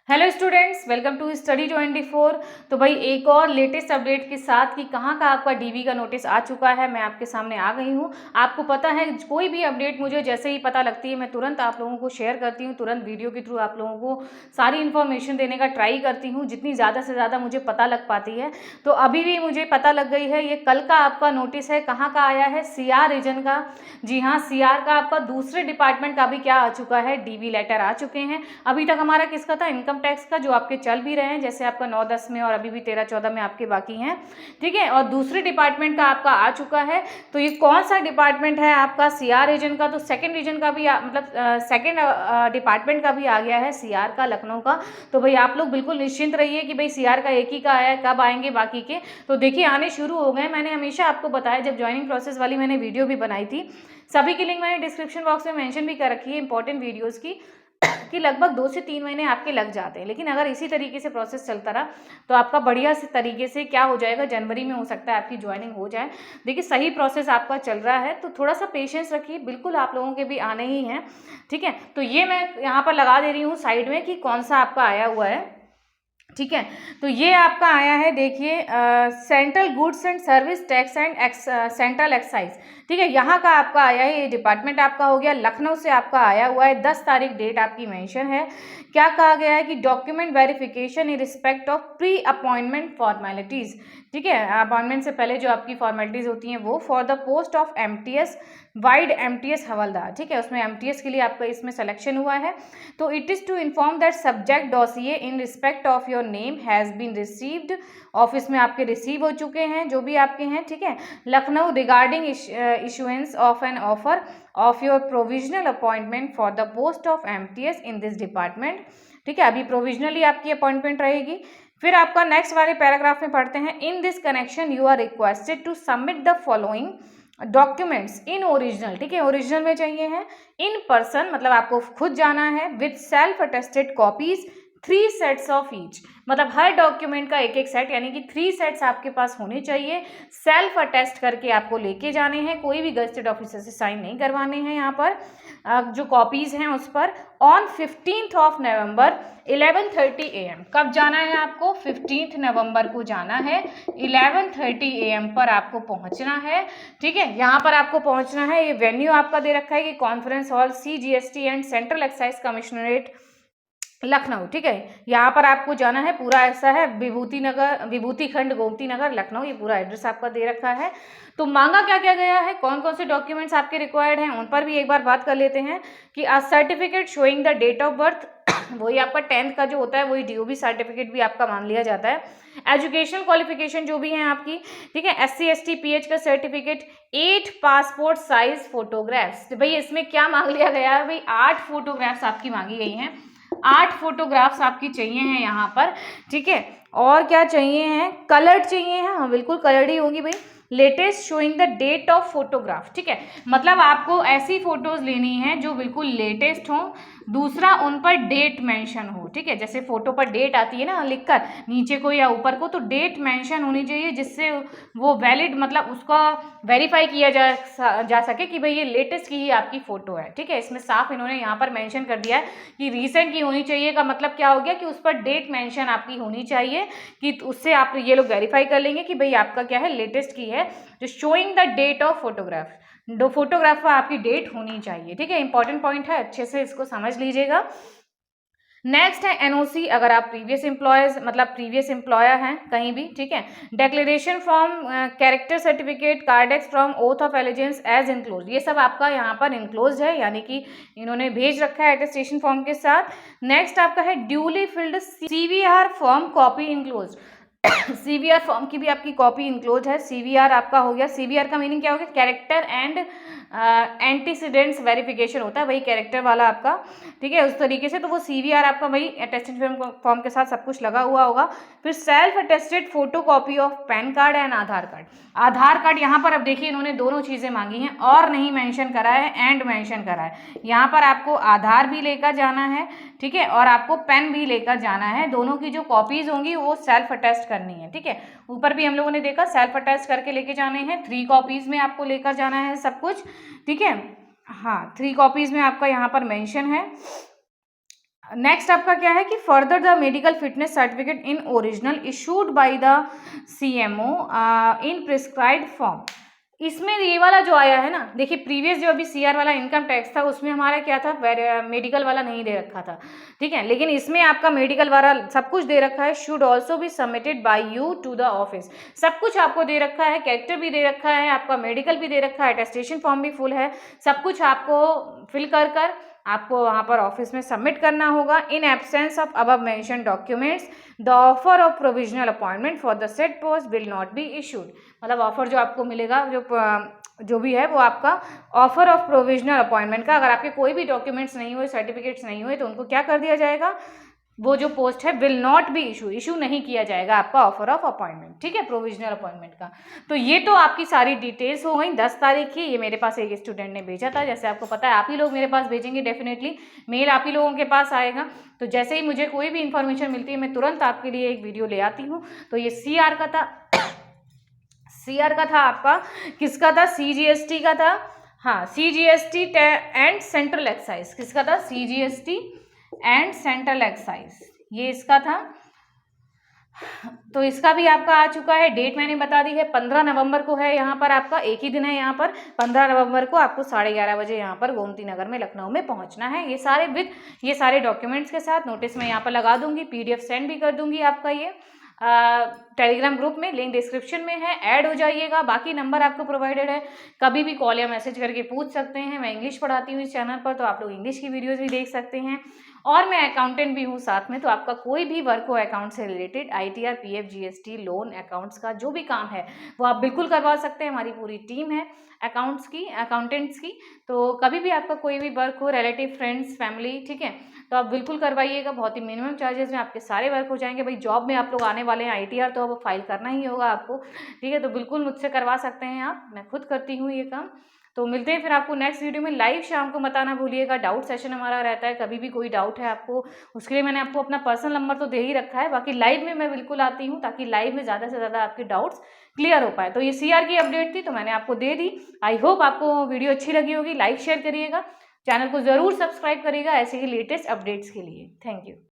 Hello students, welcome to study 24। तो भाई एक और लेटेस्ट अपडेट के साथ कि कहाँ का आपका डीवी का नोटिस आ चुका है, मैं आपके सामने आ गई हूँ। आपको पता है कोई भी अपडेट मुझे जैसे ही पता लगती है मैं तुरंत आप लोगों को शेयर करती हूँ, तुरंत वीडियो के थ्रू आप लोगों को सारी इन्फॉर्मेशन देने का ट्राई करती हूँ जितनी ज़्यादा से ज़्यादा मुझे पता लग पाती है। तो अभी भी मुझे पता लग गई है, ये कल का आपका नोटिस है, कहाँ का आया है, CR रीजन का। जी हाँ, CR का आपका दूसरे डिपार्टमेंट का भी क्या आ चुका है, डीवी लेटर आ चुके हैं। अभी तक हमारा किसका था, इनकम टैक्स का, जो आपके चल भी रहे हैं, जैसे आपका 9-10 में और अभी भी 13-14 में आपके बाकी हैं। ठीक है, और दूसरे डिपार्टमेंट का आपका आ चुका है। तो ये कौन सा डिपार्टमेंट है आपका, CR रीजन का। तो सेकंड रीजन का भी मतलब सेकंड डिपार्टमेंट का भी आ गया है, CR का, लखनऊ का। तो भाई आप लोग बिल्कुल निश्चिंत रहिए कि भाई CR का एक ही का आया है, कब आएंगे बाकी के। तो देखिए आने शुरू हो गए। मैंने हमेशा आपको बताया, जब ज्वाइनिंग प्रोसेस वाली मैंने वीडियो भी बनाई थी, सभी की लिंक मैंने डिस्क्रिप्शन बॉक्स में मेंशन भी कर रखी है, इंपॉर्टेंट वीडियोस की, कि लगभग 2 से 3 महीने आपके लग जाते हैं। लेकिन अगर इसी तरीके से प्रोसेस चलता रहा तो आपका बढ़िया से तरीके से क्या हो जाएगा, जनवरी में हो सकता है आपकी ज्वाइनिंग हो जाए। देखिए सही प्रोसेस आपका चल रहा है, तो थोड़ा सा पेशेंस रखिए, बिल्कुल आप लोगों के भी आने ही हैं। ठीक है, तो ये मैं यहाँ पर लगा दे रही हूँ साइड में कि कौन सा आपका आया हुआ है। ठीक है, तो ये आपका आया है, देखिए central goods and service tax and central excise. ठीक है, यहाँ का आपका आया है, ये डिपार्टमेंट आपका हो गया, लखनऊ से आपका आया हुआ है, 10 तारीख डेट आपकी मेंशन है। क्या कहा गया है कि document verification in respect of pre appointment formalities. ठीक है, अपॉइंटमेंट से पहले जो आपकी फॉर्मेलिटीज़ होती हैं वो for the post of MTS wide MTS हवलदार। ठीक है, उसमें MTS के लिए आपका इसमें सिलेक्शन हुआ है। तो it is to inform that subject dossier in respect of your name has been received. Office में आपके रिसीव हो चुके हैं जो भी आपके हैं। ठीक है, Lucknow regarding issuance of an offer of your provisional appointment for the post of MTS in this department. ठीक है, अभी प्रोविजनली आपकी अपॉइंटमेंट रहेगी। फिर आपका नेक्स्ट वाले पैराग्राफ में पढ़ते हैं, in this connection you are requested to submit the following documents in original. ठीक है, ओरिजिनल में चाहिए हैं, इन पर्सन मतलब आपको खुद जाना है, with self attested copies 3 sets of each. मतलब हर डॉक्यूमेंट का एक एक सेट, यानी कि 3 सेट्स आपके पास होने चाहिए, सेल्फ अटेस्ट करके आपको लेके जाने हैं, कोई भी गजेटेड ऑफिसर से साइन नहीं करवाने हैं। यहाँ पर जो कॉपीज़ हैं उस पर on 15th of November 11:30 AM। कब जाना है आपको, 15 नवंबर को जाना है, 11:30 AM पर आपको पहुंचना है। ठीक है, यहाँ पर आपको पहुंचना है, ये वेन्यू आपका दे रखा है कि conference hall CGST and central excise commissionerate Lucknow. ठीक है, यहाँ पर आपको जाना है, पूरा ऐसा है, विभूति नगर, विभूति खंड, गोमती नगर, लखनऊ, ये पूरा एड्रेस आपका दे रखा है। तो मांगा क्या क्या गया है, कौन कौन से डॉक्यूमेंट्स आपके रिक्वायर्ड हैं, उन पर भी एक बार बात कर लेते हैं। कि a certificate showing the date of birth, वही आपका 10th का जो होता है वही DOB सर्टिफिकेट भी आपका मान लिया जाता है। एजुकेशनल क्वालिफिकेशन जो भी है आपकी, ठीक है, SC ST PH का सर्टिफिकेट, 8 पासपोर्ट साइज फोटोग्राफ्स। तो भाई इसमें क्या मांग लिया गया है, भाई 8 फोटोग्राफ्स आपकी मांगी गई हैं, 8 फोटोग्राफ्स आपकी चाहिए हैं यहाँ पर। ठीक है, और क्या चाहिए हैं, कलर्ड चाहिए हैं, हाँ बिल्कुल कलर्ड ही होंगी भाई। Latest showing the date of photograph. ठीक है, मतलब आपको ऐसी फोटोज लेनी है जो बिल्कुल लेटेस्ट हो, दूसरा उन पर डेट मेंशन हो। ठीक है, जैसे फोटो पर डेट आती है ना लिखकर नीचे को या ऊपर को, तो डेट मेंशन होनी चाहिए जिससे वो वैलिड, मतलब उसका वेरीफाई किया जा सके कि भाई ये लेटेस्ट की ही आपकी फ़ोटो है। ठीक है, इसमें साफ इन्होंने यहाँ पर मेंशन कर दिया है कि रीसेंट की होनी चाहिए, का मतलब क्या हो गया कि उस पर डेट मेंशन आपकी होनी चाहिए, कि उससे आप ये लोग वेरीफाई कर लेंगे कि भाई आपका क्या है, लेटेस्ट की है, जो showing the date of photograph. दो फोटोग्राफ पर आपकी डेट होनी चाहिए। ठीक है, इंपॉर्टेंट पॉइंट है, अच्छे से इसको समझ लीजिएगा। नेक्स्ट है NOC, अगर आप प्रीवियस एम्प्लॉयज मतलब प्रीवियस एम्प्लॉयर हैं कहीं भी। ठीक है, declaration from character certificate, cardex from oath of allegiance as enclose, ये सब आपका यहाँ पर इनक्लोज है, यानी कि इन्होंने भेज रखा है अटेस्टेशन फॉर्म के साथ। नेक्स्ट आपका है duly field CVR form copy enclose. CVR form की भी आपकी कॉपी इंक्लोज है। CVR आपका हो गया, CVR का मीनिंग क्या हो गया, कैरेक्टर एंड एंटीसीडेंट्स वेरिफिकेशन होता है, वही कैरेक्टर वाला आपका। ठीक है, उस तरीके से तो वो CVR आपका वही अटेस्टेड फॉर्म के साथ सब कुछ लगा हुआ होगा। फिर self attested photo copy of pan card and Aadhaar card. Aadhaar card यहाँ पर अब देखिए इन्होंने दोनों चीज़ें मांगी हैं, और नहीं मेंशन करा है एंड मेंशन करा है। यहाँ पर आपको आधार भी लेकर जाना है, ठीक है, और आपको पेन भी लेकर जाना है, दोनों की जो कॉपीज होंगी वो सेल्फ अटेस्ट करनी है। ठीक है, ऊपर भी हम लोगों ने देखा सेल्फ अटेस्ट करके लेके जाने हैं, 3 कॉपीज में आपको लेकर जाना है सब कुछ। ठीक है, हाँ 3 कॉपीज में आपका यहाँ पर मेंशन है। नेक्स्ट आपका क्या है कि further the medical fitness certificate in original issued by the CMO in prescribed form. इसमें ये वाला जो आया है ना, देखिए प्रीवियस जो अभी CR वाला इनकम टैक्स था उसमें हमारा क्या था, मेडिकल वाला नहीं दे रखा था, ठीक है, लेकिन इसमें आपका मेडिकल वाला सब कुछ दे रखा है। Should also be submitted by you to the office, सब कुछ आपको दे रखा है, कैरेक्टर भी दे रखा है, आपका मेडिकल भी दे रखा है, अटेस्टेशन फॉर्म भी फुल है, सब कुछ आपको फिल कर आपको वहाँ पर ऑफिस में सबमिट करना होगा। In absence of above mention documents the offer of provisional appointment for the set post will not be issued. मतलब ऑफर जो आपको मिलेगा, जो भी है वो आपका ऑफर ऑफ प्रोविजनल अपॉइंटमेंट का, अगर आपके कोई भी डॉक्यूमेंट्स नहीं हुए, सर्टिफिकेट्स नहीं हुए, तो उनको क्या कर दिया जाएगा, वो जो पोस्ट है विल नॉट बी इशू नहीं किया जाएगा आपका ऑफर ऑफ अपॉइंटमेंट, ठीक है, प्रोविजनल अपॉइंटमेंट का। तो ये तो आपकी सारी डिटेल्स हो गई 10 तारीख की। ये मेरे पास एक स्टूडेंट ने भेजा था, जैसे आपको पता है आप ही लोग मेरे पास भेजेंगे, डेफिनेटली मेल आप ही लोगों के पास आएगा। तो जैसे ही मुझे कोई भी इन्फॉर्मेशन मिलती है मैं तुरंत आपके लिए एक वीडियो ले आती हूँ। तो ये CR का था, CR का था आपका, किसका था, CGST का था, हाँ CGST एंड सेंट्रल एक्साइज, किसका था, CGST एंड सेंट्रल एक्साइज, ये इसका था। तो इसका भी आपका आ चुका है, डेट मैंने बता दी है 15 नवंबर को है, यहाँ पर आपका एक ही दिन है, यहाँ पर 15 नवंबर को आपको 11:30 बजे यहाँ पर गोमती नगर में लखनऊ में पहुँचना है। ये सारे डॉक्यूमेंट्स के साथ नोटिस मैं यहाँ पर लगा दूंगी, PDF सेंड भी कर दूंगी आपका ये टेलीग्राम ग्रुप में, लिंक डिस्क्रिप्शन में है, ऐड हो जाइएगा। बाकी नंबर आपको प्रोवाइडेड है, कभी भी कॉल या मैसेज करके पूछ सकते हैं। मैं इंग्लिश पढ़ाती हूँ इस चैनल पर, तो आप लोग इंग्लिश की वीडियोज़ भी देख सकते हैं, और मैं अकाउंटेंट भी हूँ साथ में। तो आपका कोई भी वर्क हो अकाउंट से related, ITR, PF, GST, loan, accounts का जो भी काम है वो आप बिल्कुल करवा सकते हैं। हमारी पूरी टीम है अकाउंटेंट्स की, तो कभी भी आपका कोई भी वर्क हो, रिलेटिव, फ्रेंड्स, फैमिली, ठीक है, तो आप बिल्कुल करवाइएगा। बहुत ही मिनिमम चार्जेस में आपके सारे वर्क हो जाएंगे। भाई जॉब में आप लोग आने वाले हैं, ITR तो अब फाइल करना ही होगा आपको, ठीक है, तो बिल्कुल मुझसे करवा सकते हैं आप, मैं खुद करती हूँ ये काम। तो मिलते हैं फिर आपको नेक्स्ट वीडियो में। लाइव शाम को बताना भूलिएगा, डाउट सेशन हमारा रहता है, कभी भी कोई डाउट है आपको, उसके लिए मैंने आपको अपना पर्सनल नंबर तो दे ही रखा है। बाकी लाइव में मैं बिल्कुल आती हूँ, ताकि लाइव में ज़्यादा से ज़्यादा आपके डाउट्स क्लियर हो पाए। तो ये CR की अपडेट थी, तो मैंने आपको दे दी। आई होप आपको वीडियो अच्छी लगी होगी। लाइक शेयर करिएगा, चैनल को ज़रूर सब्सक्राइब करिएगा ऐसे ही लेटेस्ट अपडेट्स के लिए। Thank you.